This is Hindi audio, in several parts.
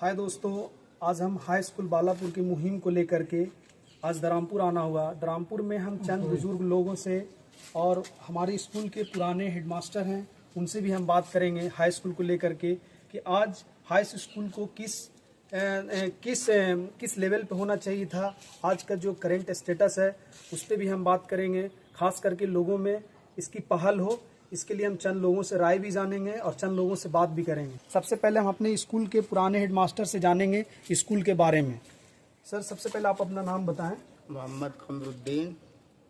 हाय दोस्तों, आज हम हाई स्कूल बालापुर की मुहिम को लेकर के आज दरामपुर आना हुआ। दरामपुर में हम चंद बुजुर्ग लोगों से और हमारे स्कूल के पुराने हेडमास्टर हैं उनसे भी हम बात करेंगे हाई स्कूल को लेकर के कि आज हाई स्कूल को किस लेवल पे होना चाहिए था। आज का जो करंट स्टेटस है उस पर भी हम बात करेंगे, खास करके लोगों में इसकी पहल हो। इसके लिए हम चंद लोगों से राय भी जानेंगे और चंद लोगों से बात भी करेंगे। सबसे पहले हम अपने स्कूल के पुराने हेडमास्टर से जानेंगे स्कूल के बारे में। सर, सबसे पहले आप अपना नाम बताएं। मोहम्मद कमरुद्दीन।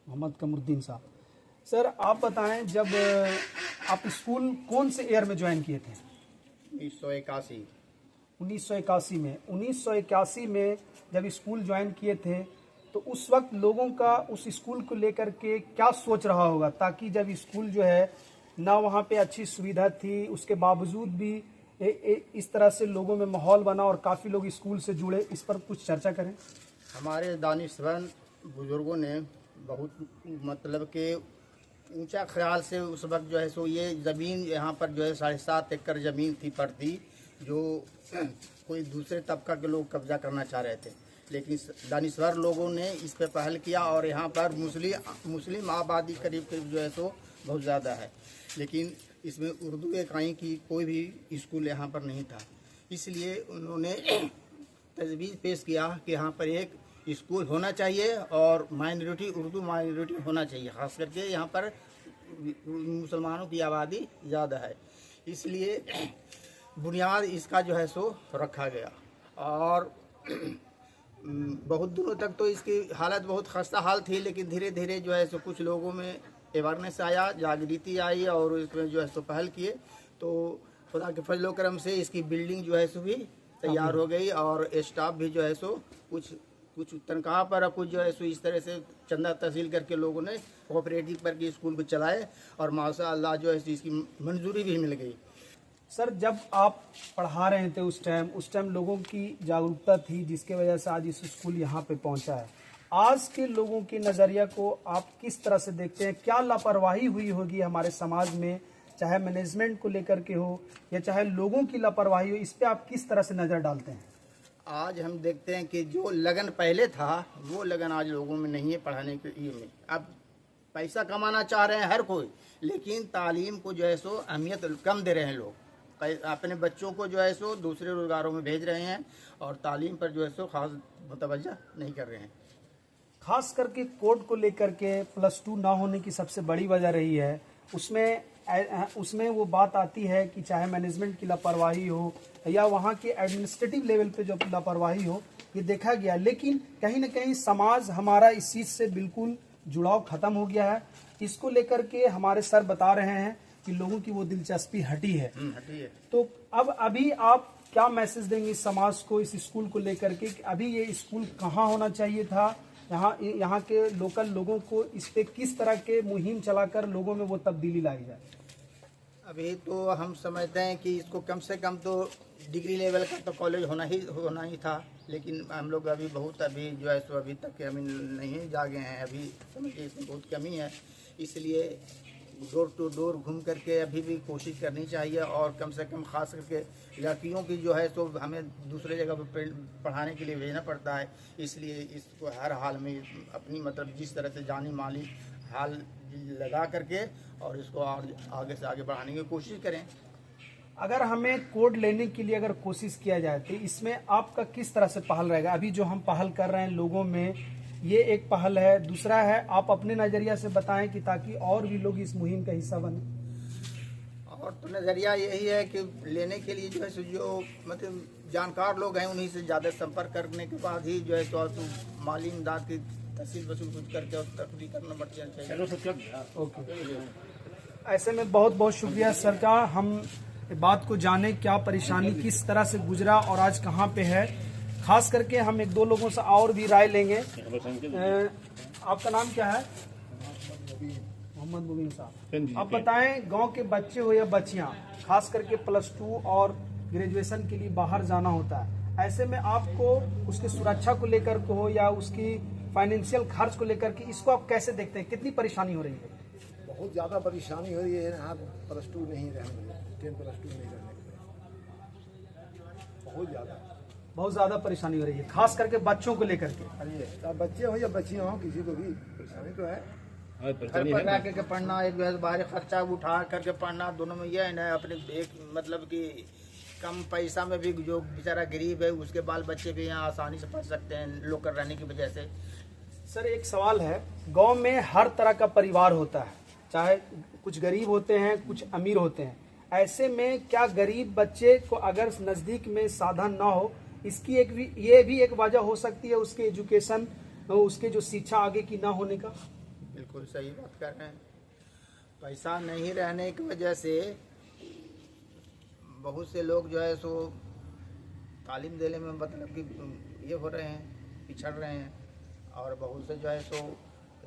मोहम्मद कमरुद्दीन साहब, सर आप बताएं, जब आप स्कूल कौन से ईयर में ज्वाइन किए थे? 1981। 1981 में। 1981 में जब स्कूल ज्वाइन किए थे तो उस वक्त लोगों का उस स्कूल को लेकर के क्या सोच रहा होगा, ताकि जब स्कूल जो है ना वहाँ पे अच्छी सुविधा थी, उसके बावजूद भी इस तरह से लोगों में माहौल बना और काफ़ी लोग स्कूल से जुड़े। इस पर कुछ चर्चा करें। हमारे दानिशवर बुजुर्गों ने बहुत मतलब के ऊंचा ख्याल से उस वक्त जो है सो ये ज़मीन यहाँ पर जो है 7.5 एकड़ ज़मीन थी पड़ती, जो कोई दूसरे तबका के लोग कब्जा करना चाह रहे थे, लेकिन दानिशवर लोगों ने इस पर पहल किया और यहाँ पर मुस्लिम आबादी करीब करीब जो है सो बहुत ज़्यादा है, लेकिन इसमें उर्दू इकाई की कोई भी स्कूल यहाँ पर नहीं था। इसलिए उन्होंने तजवीज़ पेश किया कि यहाँ पर एक स्कूल होना चाहिए और माइनॉरिटी उर्दू माइनॉरिटी होना चाहिए, ख़ास करके यहाँ पर मुसलमानों की आबादी ज़्यादा है। इसलिए बुनियाद इसका जो है सो रखा गया और बहुत दिनों तक तो इसकी हालत बहुत खस्ता हाल थी, लेकिन धीरे धीरे जो है सो कुछ लोगों में अवेयरनेस आया, जागृति आई और इसमें जो है सो पहल किए, तो खुदा के फजलो करम से इसकी बिल्डिंग जो है सो भी तैयार हो गई और स्टाफ भी जो है सो कुछ तनख्वाह पर और कुछ जो है सो इस तरह से चंदा तहसील करके लोगों ने कोऑपरेटिव पर के स्कूल को चलाए और माशाअल्लाह जो है इसकी मंजूरी भी मिल गई। सर, जब आप पढ़ा रहे थे उस टाइम लोगों की जागरूकता थी, जिसके वजह से आज इस स्कूल यहाँ पे पहुँचा है। आज के लोगों के नज़रिया को आप किस तरह से देखते हैं? क्या लापरवाही हुई होगी हमारे समाज में, चाहे मैनेजमेंट को लेकर के हो या चाहे लोगों की लापरवाही हो, इस पर आप किस तरह से नज़र डालते हैं? आज हम देखते हैं कि जो लगन पहले था वो लगन आज लोगों में नहीं है पढ़ाने के लिए में। अब पैसा कमाना चाह रहे हैं हर कोई, लेकिन तालीम को जो है सो अहमियत कम दे रहे हैं लोग। अपने बच्चों को जो है सो दूसरे रोजगारों में भेज रहे हैं और तालीम पर जो है सो खास मुतवज्जा नहीं कर रहे हैं। खास करके कोड को लेकर के +2 ना होने की सबसे बड़ी वजह रही है। उसमें वो बात आती है कि चाहे मैनेजमेंट की लापरवाही हो या वहाँ के एडमिनिस्ट्रेटिव लेवल पे जो लापरवाही हो, ये देखा गया। लेकिन कहीं ना कहीं समाज हमारा इस चीज़ से बिल्कुल जुड़ाव ख़त्म हो गया है। इसको लेकर के हमारे सर बता रहे हैं कि लोगों की वो दिलचस्पी हटी है। तो अब अभी आप क्या मैसेज देंगे समाज को इस स्कूल को लेकर के कि अभी ये स्कूल कहाँ होना चाहिए था? यहाँ के लोकल लोगों को इस पे किस तरह के मुहिम चलाकर लोगों में वो तब्दीली लाई जाए? अभी तो हम समझते हैं कि इसको कम से कम तो डिग्री लेवल का तो कॉलेज होना ही था, लेकिन हम लोग अभी जो है सो अभी तक अभी नहीं जागे हैं। अभी समझिए इसमें बहुत कमी है, इसलिए डोर टू डोर घूम करके अभी भी कोशिश करनी चाहिए और कम से कम खास करके लड़कियों की जो है तो हमें दूसरे जगह पर पढ़ाने के लिए भेजना पड़ता है। इसलिए इसको हर हाल में अपनी मतलब जिस तरह से जानी माली हाल लगा करके और इसको आगे से आगे बढ़ाने की कोशिश करें। अगर हमें कोड लेने के लिए अगर कोशिश किया जाए तो इसमें आपका किस तरह से पहल रहेगा? अभी जो हम पहल कर रहे हैं लोगों में, ये एक पहल है। दूसरा है, आप अपने नज़रिया से बताएं कि ताकि और भी लोग इस मुहिम का हिस्सा बने। और तो नज़रिया यही है कि लेने के लिए जो है सो जो मतलब जानकार लोग हैं उन्हीं से ज़्यादा संपर्क करने के बाद ही जो है तो माली इमदाद की तहसील वसूल कुछ करके और तरक्की करना बढ़िया चाहिए। ओके, ऐसे में बहुत बहुत शुक्रिया सर का। हम बात को जाने क्या परेशानी किस तरह से गुजरा और आज कहाँ पे है। खास करके हम 1-2 लोगों से और भी राय लेंगे। आपका नाम क्या है? मोहम्मद मुबीन साहब, आप बताएं, गांव के बच्चे हो या बच्चियां, खास करके +2 और ग्रेजुएशन के लिए बाहर जाना होता है, ऐसे में आपको उसकी सुरक्षा को लेकर के हो या उसकी फाइनेंशियल खर्च को लेकर के, इसको आप कैसे देखते हैं? कितनी परेशानी हो रही है? बहुत ज़्यादा परेशानी हो रही है। यहाँ +2 नहीं रहने, 10+2 नहीं रहने, बहुत ज़्यादा। बहुत ज्यादा परेशानी हो रही है, खास करके बच्चों को लेकर के। अब बच्चे हो या बच्चियां हो, किसी को भी परेशानी तो है। घर पर रह करके पढ़ना, एक जो है बाहर खर्चा उठा करके पढ़ना, दोनों में यह है ना, अपने एक मतलब कि कम पैसा में भी जो बेचारा गरीब है उसके बाल बच्चे भी यहाँ आसानी से पढ़ सकते हैं लोकल रहने की वजह से। सर एक सवाल है, गांव में हर तरह का परिवार होता है, चाहे कुछ गरीब होते हैं कुछ अमीर होते हैं, ऐसे में क्या गरीब बच्चे को अगर नज़दीक में साधन ना हो, इसकी ये भी एक वजह हो सकती है उसके एजुकेशन, उसके जो शिक्षा आगे की ना होने का? बिल्कुल सही बात कर रहे हैं। पैसा नहीं रहने की वजह से बहुत से लोग जो है सो तालीम देने में मतलब कि ये हो रहे हैं, पिछड़ रहे हैं, और बहुत से जो है सो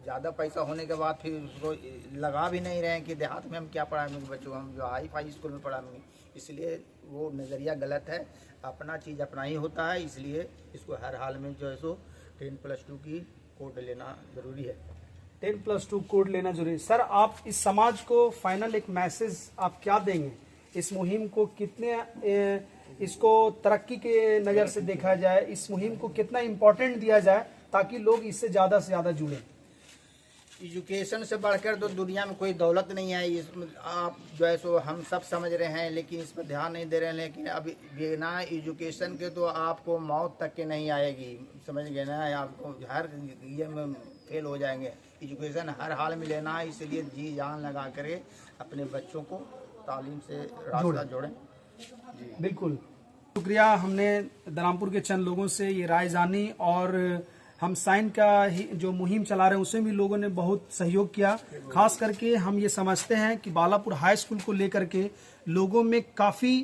ज़्यादा पैसा होने के बाद फिर उसको लगा भी नहीं रहे हैं कि देहात में हम क्या पढ़ाएंगे बच्चों को, हम जो हाई फाई स्कूल में पढ़ाएंगे। इसलिए वो नज़रिया गलत है, अपना चीज़ अपना ही होता है, इसलिए इसको हर हाल में जो है सो 10+2 की कोड लेना ज़रूरी है। 10+2 कोड लेना जरूरी है। सर आप इस समाज को फाइनल एक मैसेज आप क्या देंगे, इस मुहिम को कितने इसको तरक्की के नज़र से देखा जाए, इस मुहिम को कितना इम्पोर्टेंट दिया जाए ताकि लोग इससे ज़्यादा से ज़्यादा जुड़ें? एजुकेशन से बढ़कर तो दुनिया में कोई दौलत नहीं है, इसमें आप जो है सो हम सब समझ रहे हैं, लेकिन इस पर ध्यान नहीं दे रहे हैं। लेकिन अब बिना एजुकेशन के तो आपको मौत तक के नहीं आएगी, समझ गए ना, आपको हर ये में फेल हो जाएंगे। एजुकेशन हर हाल में लेना है, इसलिए जी जान लगा कर अपने बच्चों को तालीम से रास्ता जोड़ें। बिल्कुल शुक्रिया, हमने दरामपुर के चंद लोगों से ये राय जानी, और हम साइन का ही जो मुहिम चला रहे हैं उसमें भी लोगों ने बहुत सहयोग किया। खास करके हम ये समझते हैं कि बालापुर हाई स्कूल को लेकर के लोगों में काफ़ी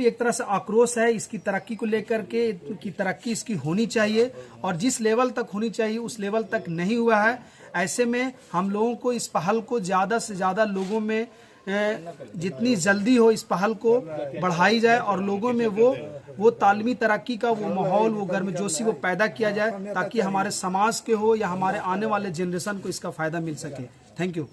एक तरह से आक्रोश है, इसकी तरक्की को लेकर के कि तरक्की इसकी होनी चाहिए, और जिस लेवल तक होनी चाहिए उस लेवल तक नहीं हुआ है। ऐसे में हम लोगों को इस पहल को ज़्यादा से ज़्यादा लोगों में जितनी जल्दी हो इस पहल को बढ़ाई जाए, और लोगों में वो तालीमी तरक्की का वो माहौल, वो गर्मजोशी वो पैदा किया जाए, ताकि हमारे समाज के हो या हमारे आने वाले जनरेशन को इसका फ़ायदा मिल सके। Thank you.